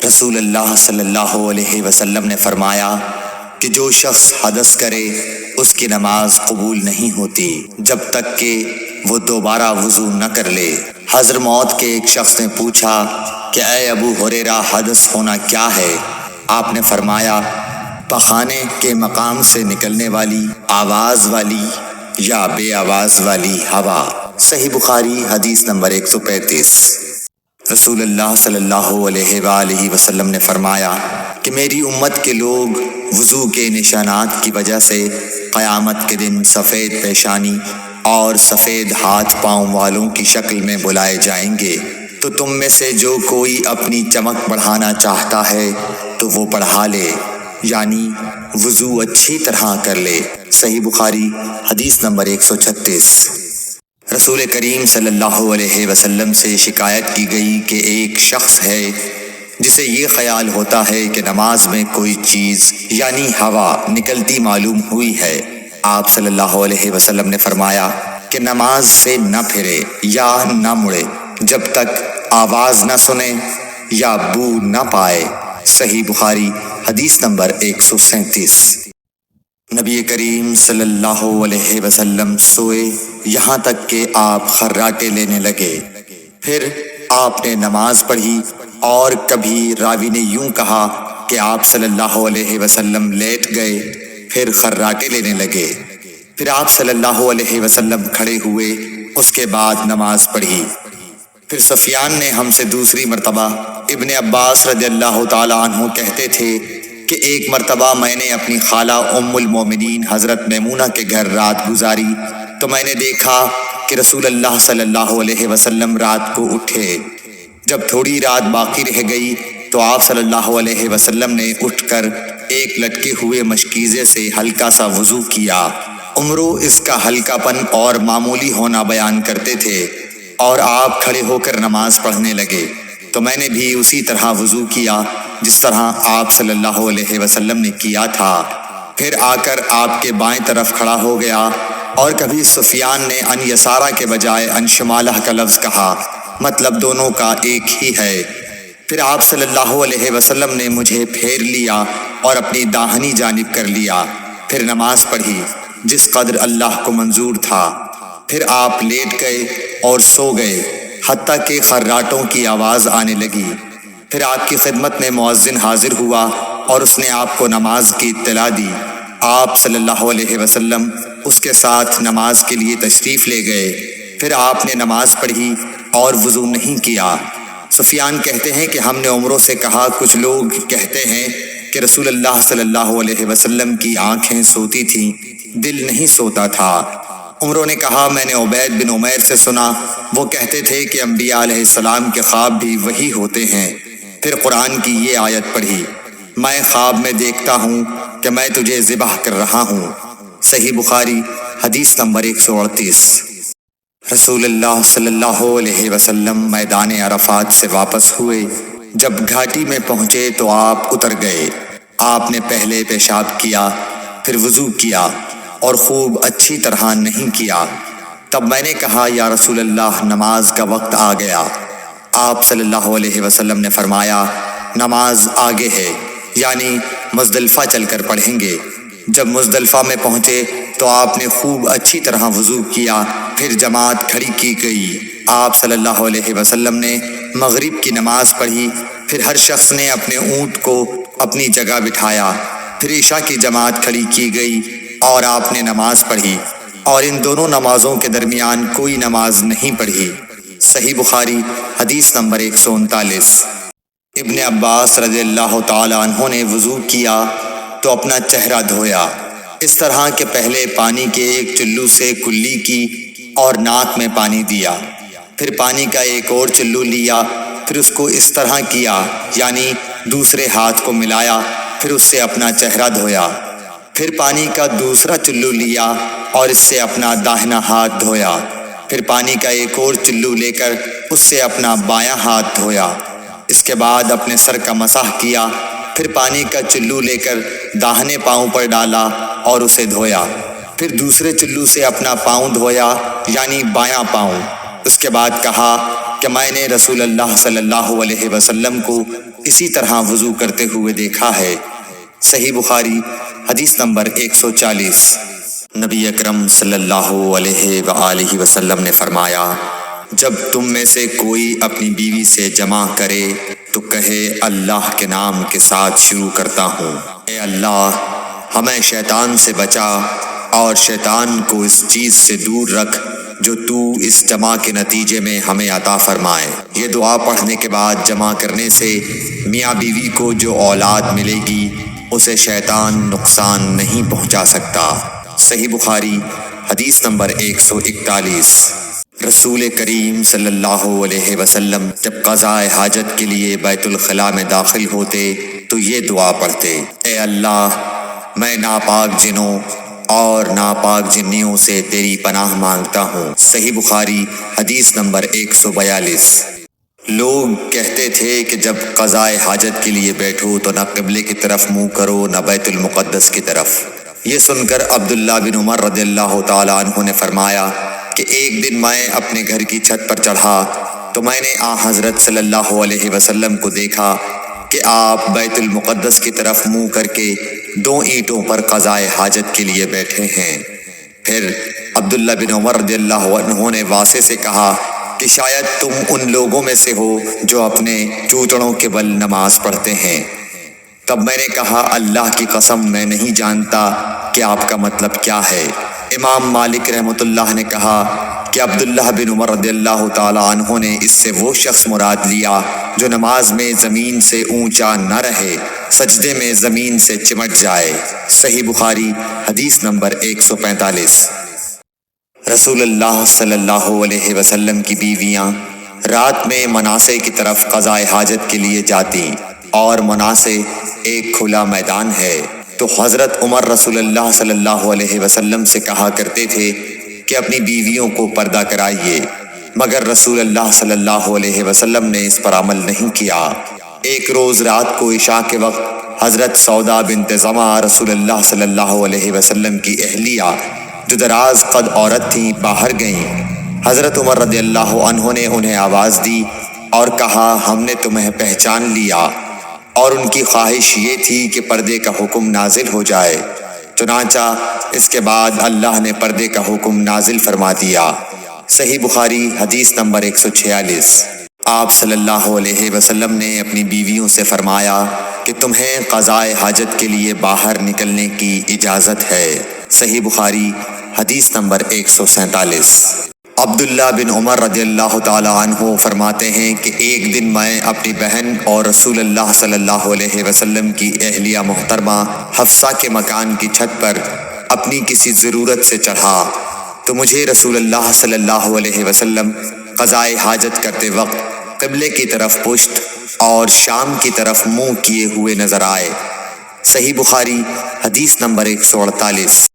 رسول اللہ صلی اللہ علیہ وسلم نے فرمایا کہ جو شخص حدث کرے اس کی نماز قبول نہیں ہوتی جب تک کہ وہ دوبارہ وضو نہ کر لے۔ حضرموت کے ایک شخص نے پوچھا کہ اے ابو ہریرہ، حدث ہونا کیا ہے؟ آپ نے فرمایا پخانے کے مقام سے نکلنے والی آواز والی یا بے آواز والی ہوا۔ صحیح بخاری حدیث نمبر 135۔ رسول اللہ صلی اللہ علیہ وآلہ وسلم نے فرمایا کہ میری امت کے لوگ وضو کے نشانات کی وجہ سے قیامت کے دن سفید پیشانی اور سفید ہاتھ پاؤں والوں کی شکل میں بلائے جائیں گے، تو تم میں سے جو کوئی اپنی چمک بڑھانا چاہتا ہے تو وہ بڑھا لے، یعنی وضو اچھی طرح کر لے۔ صحیح بخاری حدیث نمبر 136۔ رسول کریم صلی اللہ علیہ وسلم سے شکایت کی گئی کہ ایک شخص ہے جسے یہ خیال ہوتا ہے کہ نماز میں کوئی چیز یعنی ہوا نکلتی معلوم ہوئی ہے۔ آپ صلی اللہ علیہ وسلم نے فرمایا کہ نماز سے نہ پھرے یا نہ مڑے جب تک آواز نہ سنے یا بو نہ پائے۔ صحیح بخاری حدیث نمبر 137۔ نبی کریم صلی اللہ علیہ وسلم سوئے یہاں تک کہ آپ خراٹے لینے لگے، پھر آپ نے نماز پڑھی، اور کبھی راوی نے یوں کہا کہ آپ صلی اللہ علیہ وسلم لیٹ گئے پھر خراٹے لینے لگے، پھر آپ صلی اللہ علیہ وسلم کھڑے ہوئے، اس کے بعد نماز پڑھی۔ پھر سفیان نے ہم سے دوسری مرتبہ، ابن عباس رضی اللہ تعالیٰ عنہ کہتے تھے کہ ایک مرتبہ میں نے اپنی خالہ ام المومنین حضرت میمونہ کے گھر رات گزاری تو میں نے دیکھا کہ رسول اللہ صلی اللہ علیہ وسلم رات کو اٹھے۔ جب تھوڑی رات باقی رہ گئی تو آپ صلی اللہ علیہ وسلم نے اٹھ کر ایک لٹکے ہوئے مشکیزے سے ہلکا سا وضو کیا۔ عمرو اس کا ہلکا پن اور معمولی ہونا بیان کرتے تھے، اور آپ کھڑے ہو کر نماز پڑھنے لگے تو میں نے بھی اسی طرح وضو کیا جس طرح آپ صلی اللہ علیہ وسلم نے کیا تھا، پھر آ کر آپ کے بائیں طرف کھڑا ہو گیا۔ اور کبھی سفیان نے ان یسارہ کے بجائے ان شمالہ کا لفظ کہا، مطلب دونوں کا ایک ہی ہے۔ پھر آپ صلی اللہ علیہ وسلم نے مجھے پھیر لیا اور اپنی داہنی جانب کر لیا، پھر نماز پڑھی جس قدر اللہ کو منظور تھا، پھر آپ لیٹ گئے اور سو گئے حتیٰ کہ خراٹوں کی آواز آنے لگی۔ پھر آپ کی خدمت میں مؤذن حاضر ہوا اور اس نے آپ کو نماز کی اطلاع دی۔ آپ صلی اللہ علیہ وسلم اس کے ساتھ نماز کے لیے تشریف لے گئے، پھر آپ نے نماز پڑھی اور وضو نہیں کیا۔ سفیان کہتے ہیں کہ ہم نے عمروں سے کہا، کچھ لوگ کہتے ہیں کہ رسول اللہ صلی اللہ علیہ وسلم کی آنکھیں سوتی تھیں، دل نہیں سوتا تھا۔ عمروں نے کہا میں نے عبید بن عمیر سے سنا، وہ کہتے تھے کہ انبیاء علیہ السلام کے خواب بھی وہی ہوتے ہیں۔ پھر قرآن کی یہ آیت پڑھی، میں خواب میں دیکھتا ہوں کہ میں تجھے ذبح کر رہا ہوں۔ صحیح بخاری حدیث نمبر 138۔ رسول اللہ صلی اللہ علیہ وسلم میدان عرفات سے واپس ہوئے، جب گھاٹی میں پہنچے تو آپ اتر گئے۔ آپ نے پہلے پیشاب کیا، پھر وضو کیا اور خوب اچھی طرح نہیں کیا۔ تب میں نے کہا یا رسول اللہ، نماز کا وقت آ گیا۔ آپ صلی اللہ علیہ وسلم نے فرمایا نماز آگے ہے، یعنی مزدلفہ چل کر پڑھیں گے۔ جب مزدلفہ میں پہنچے تو آپ نے خوب اچھی طرح وضو کیا، پھر جماعت کھڑی کی گئی۔ آپ صلی اللہ علیہ وسلم نے مغرب کی نماز پڑھی، پھر ہر شخص نے اپنے اونٹ کو اپنی جگہ بٹھایا، پھر عشاء کی جماعت کھڑی کی گئی اور آپ نے نماز پڑھی، اور ان دونوں نمازوں کے درمیان کوئی نماز نہیں پڑھی۔ صحیح بخاری حدیث نمبر 139۔ ابن عباس رضی اللہ تعالی عنہ نے وضو کیا تو اپنا چہرہ دھویا، اس طرح کہ پہلے پانی کے ایک چلو سے کلی کی اور ناک میں پانی دیا، پھر پانی کا ایک اور چلو لیا، پھر اس کو اس طرح کیا، یعنی دوسرے ہاتھ کو ملایا، پھر اس سے اپنا چہرہ دھویا، پھر پانی کا دوسرا چلو لیا اور اس سے اپنا داہنا ہاتھ دھویا، پھر پانی کا ایک اور چلو لے کر اس سے اپنا بایاں ہاتھ دھویا، اس کے بعد اپنے سر کا مسح کیا، پھر پانی کا چلو لے کر داہنے پاؤں پر ڈالا اور اسے دھویا، پھر دوسرے چلو سے اپنا پاؤں دھویا یعنی بایاں پاؤں، اس کے بعد کہا کہ میں نے رسول اللہ صلی اللہ علیہ وسلم کو اسی طرح وضو کرتے ہوئے دیکھا ہے۔ صحیح بخاری حدیث نمبر 140۔ نبی اکرم صلی اللہ علیہ وآلہ وسلم نے فرمایا، جب تم میں سے کوئی اپنی بیوی سے جمع کرے تو کہے اللہ کے نام کے ساتھ شروع کرتا ہوں، اے اللہ ہمیں شیطان سے بچا اور شیطان کو اس چیز سے دور رکھ جو تو اس جمع کے نتیجے میں ہمیں عطا فرمائے۔ یہ دعا پڑھنے کے بعد جمع کرنے سے میاں بیوی کو جو اولاد ملے گی اسے شیطان نقصان نہیں پہنچا سکتا۔ صحیح بخاری حدیث نمبر 141۔ رسول کریم صلی اللہ علیہ وسلم جب قضاء حاجت کے لیے بیت الخلاء میں داخل ہوتے تو یہ دعا پڑھتے، اے اللہ میں ناپاک جنوں اور ناپاک جنیوں سے تیری پناہ مانگتا ہوں۔ صحیح بخاری حدیث نمبر 142۔ لوگ کہتے تھے کہ جب قضاء حاجت کے لیے بیٹھو تو نہ قبلے کی طرف منہ کرو نہ بیت المقدس کی طرف۔ یہ سن کر عبداللہ بن عمر رضی اللہ تعالیٰ عنہ نے فرمایا کہ ایک دن میں اپنے گھر کی چھت پر چڑھا تو میں نے حضرت صلی اللہ علیہ وسلم کو دیکھا کہ آپ بیت المقدس کی طرف منہ کر کے 2 اینٹوں پر قضاء حاجت کے لیے بیٹھے ہیں۔ پھر عبداللہ بن عمر رضی اللہ عنہ نے واسع سے کہا کہ شاید تم ان لوگوں میں سے ہو جو اپنے چوتڑوں کے بل نماز پڑھتے ہیں۔ تب میں نے کہا اللہ کی قسم میں نہیں جانتا کہ آپ کا مطلب کیا ہے۔ امام مالک رحمۃ اللہ نے کہا کہ عبداللہ بن عمر رضی اللہ تعالیٰ عنہ نے اس سے وہ شخص مراد لیا جو نماز میں زمین سے اونچا نہ رہے، سجدے میں زمین سے چمٹ جائے۔ صحیح بخاری حدیث نمبر 145۔ رسول اللہ صلی اللہ علیہ وسلم کی بیویاں رات میں مناصے کی طرف قضاء حاجت کے لیے جاتی اور مناصے ایک کھلا میدان ہے، تو حضرت عمر رسول اللہ صلی اللہ علیہ وسلم سے کہا کرتے تھے کہ اپنی بیویوں کو پردہ کرائیے، مگر رسول اللہ صلی اللہ علیہ وسلم نے اس پر عمل نہیں کیا۔ ایک روز رات کو عشاء کے وقت حضرت سودا بنت زمعہ رسول اللہ صلی اللہ علیہ وسلم کی اہلیہ جو دراز قد عورت تھیں باہر گئیں۔ حضرت عمر رضی اللہ عنہ نے انہیں آواز دی اور کہا ہم نے تمہیں پہچان لیا، اور ان کی خواہش یہ تھی کہ پردے کا حکم نازل ہو جائے، چنانچہ اس کے بعد اللہ نے پردے کا حکم نازل فرما دیا۔ صحیح بخاری حدیث نمبر 146۔ آپ صلی اللہ علیہ وسلم نے اپنی بیویوں سے فرمایا کہ تمہیں قضاء حاجت کے لیے باہر نکلنے کی اجازت ہے۔ صحیح بخاری حدیث نمبر 147۔ عبداللہ بن عمر رضی اللہ تعالیٰ عنہ فرماتے ہیں کہ ایک دن میں اپنی بہن اور رسول اللہ صلی اللہ علیہ وسلم کی اہلیہ محترمہ حفصہ کے مکان کی چھت پر اپنی کسی ضرورت سے چڑھا تو مجھے رسول اللہ صلی اللہ علیہ وسلم قضاء حاجت کرتے وقت قبلے کی طرف پشت اور شام کی طرف منہ کیے ہوئے نظر آئے۔ صحیح بخاری حدیث نمبر 148۔